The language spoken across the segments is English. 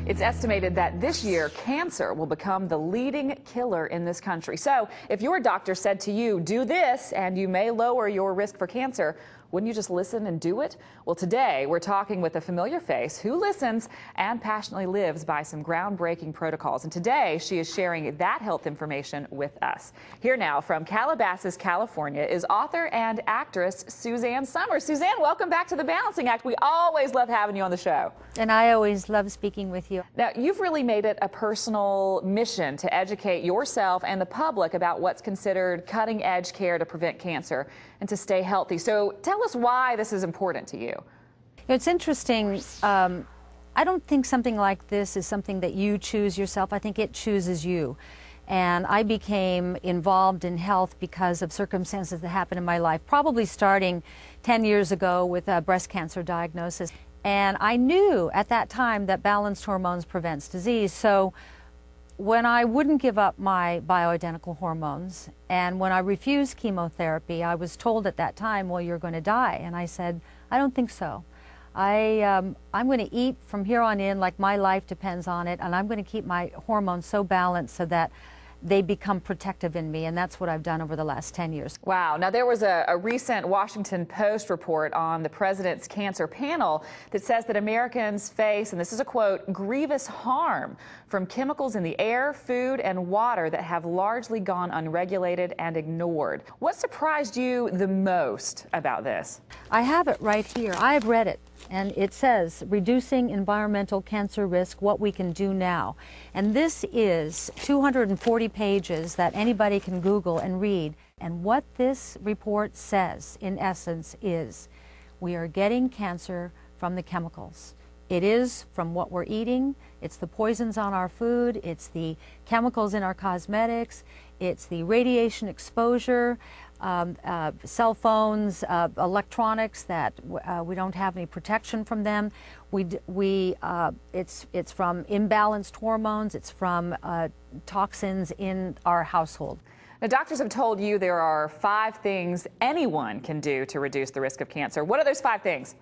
It's estimated that this year, cancer will become the leading killer in this country. So if your doctor said to you, do this, and you may lower your risk for cancer, wouldn't you just listen and do it? Well, today we're talking with a familiar face who listens and passionately lives by some groundbreaking protocols. And today she is sharing that health information with us. Here now from Calabasas, California is author and actress Suzanne Somers. Suzanne, welcome back to The Balancing Act. We always love having you on the show. And I always love speaking with you. Now, you've really made it a personal mission to educate yourself and the public about what's considered cutting-edge care to prevent cancer and to stay healthy. So tell us why this is important to you. It's interesting. I don't think something like this is something that you choose yourself. I think it chooses you. And I became involved in health because of circumstances that happened in my life, probably starting 10 years ago with a breast cancer diagnosis. And I knew at that time that balanced hormones prevents disease. So when I wouldn't give up my bioidentical hormones and when I refused chemotherapy, I was told at that time, well, you're going to die. And I said, I don't think so. I'm going to eat from here on in like my life depends on it, and I'm going to keep my hormones so balanced so that they become protective in me, and that's what I've done over the last 10 years. Wow. Now, there was a recent Washington Post report on the president's cancer panel that says that Americans face, and this is a quote, grievous harm from chemicals in the air, food, and water that have largely gone unregulated and ignored. What surprised you the most about this? I have it right here. I've read it. And it says, reducing environmental cancer risk, what we can do now. And this is 240 pages that anybody can Google and read. And what this report says, in essence, is we are getting cancer from the chemicals. It is from what we're eating, it's the poisons on our food, it's the chemicals in our cosmetics, it's the radiation exposure, cell phones, electronics that we don't have any protection from them. It's from imbalanced hormones, it's from toxins in our household. Now, doctors have told you there are 5 things anyone can do to reduce the risk of cancer. What are those 5 things?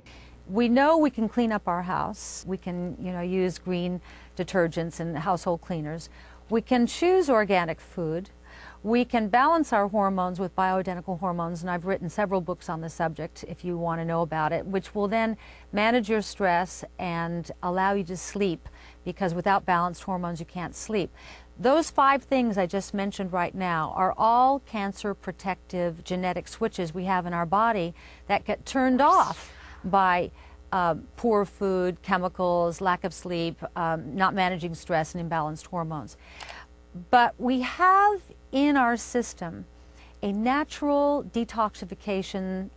We know we can clean up our house. We can, use green detergents and household cleaners. We can choose organic food. We can balance our hormones with bioidentical hormones, and I've written several books on the subject if you want to know about it, which will then manage your stress and allow you to sleep, because without balanced hormones you can't sleep. Those 5 things I just mentioned right now are all cancer protective genetic switches we have in our body that get turned off by poor food, chemicals, lack of sleep, not managing stress, and imbalanced hormones. But we have in our system a natural detoxification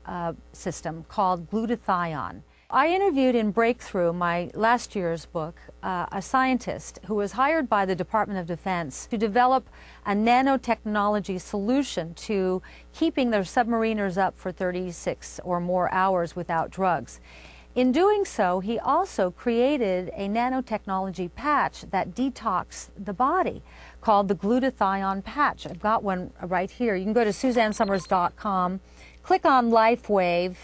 system called glutathione. I interviewed in Breakthrough, my last year's book, a scientist who was hired by the Department of Defense to develop a nanotechnology solution to keeping their submariners up for 36 or more hours without drugs. In doing so, he also created a nanotechnology patch that detoxed the body called the glutathione patch. I've got one right here. You can go to SuzanneSomers.com, click on LifeWave.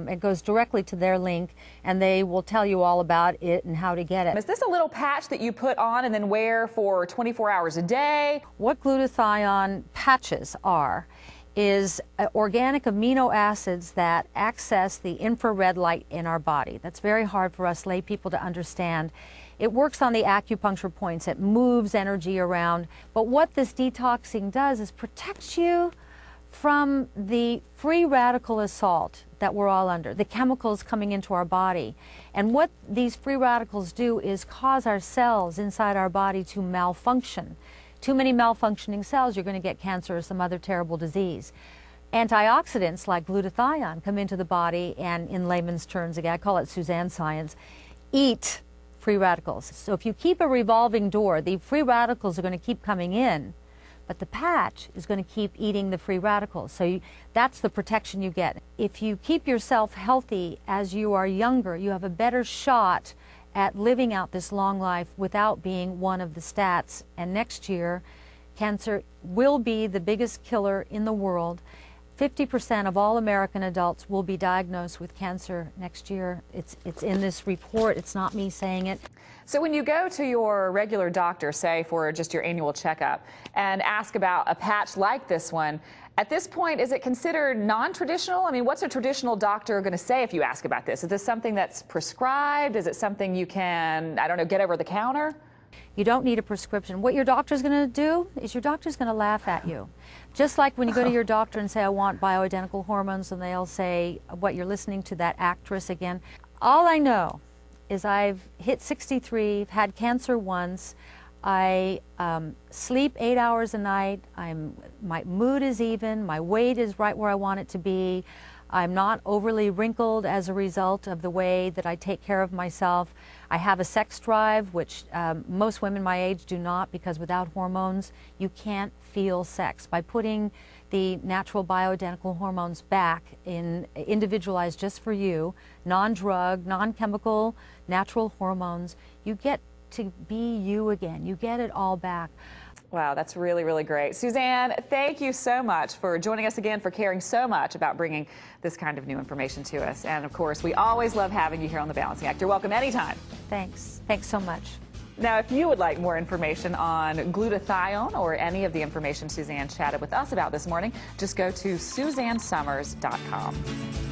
It goes directly to their link, and they will tell you all about it and how to get it. Is this a little patch that you put on and then wear for 24 hours a day? What glutathione patches are is organic amino acids that access the infrared light in our body. That's very hard for us lay people to understand. It works on the acupuncture points. It moves energy around. But what this detoxing does is protects you from the free radical assault that we're all under, the chemicals coming into our body. And what these free radicals do is cause our cells inside our body to malfunction. Too many malfunctioning cells, you're going to get cancer or some other terrible disease. Antioxidants like glutathione come into the body, and in layman's terms, again, I call it Suzanne science, eat free radicals. So if you keep a revolving door, the free radicals are going to keep coming in, but the patch is going to keep eating the free radicals. So that's the protection you get. If you keep yourself healthy as you are younger, you have a better shot at living out this long life without being one of the stats. And next year, cancer will be the biggest killer in the world. 50% of all American adults will be diagnosed with cancer next year. It's in this report. It's not me saying it. So when you go to your regular doctor, say for just your annual checkup, and ask about a patch like this one, at this point, is it considered non-traditional? I mean, what's a traditional doctor going to say if you ask about this? Is this something that's prescribed? Is it something you can, I don't know, get over the counter? You don't need a prescription. What your doctor's going to do is your doctor's going to laugh at you. Just like when you go to your doctor and say, I want bioidentical hormones, and they'll say, what, you're listening to that actress again. All I know is I've hit 63, had cancer once. I sleep 8 hours a night. My mood is even. My weight is right where I want it to be. I'm not overly wrinkled as a result of the way that I take care of myself. I have a sex drive, which most women my age do not, because without hormones, you can't feel sex. By putting the natural bioidentical hormones back in individualized just for you, non-drug, non-chemical, natural hormones, you get to be you again. You get it all back. Wow, that's really, really great. Suzanne, thank you so much for joining us again, for caring so much about bringing this kind of new information to us. And of course, we always love having you here on The Balancing Act. You're welcome anytime. Thanks. Thanks so much. Now, if you would like more information on glutathione or any of the information Suzanne chatted with us about this morning, just go to SuzanneSomers.com.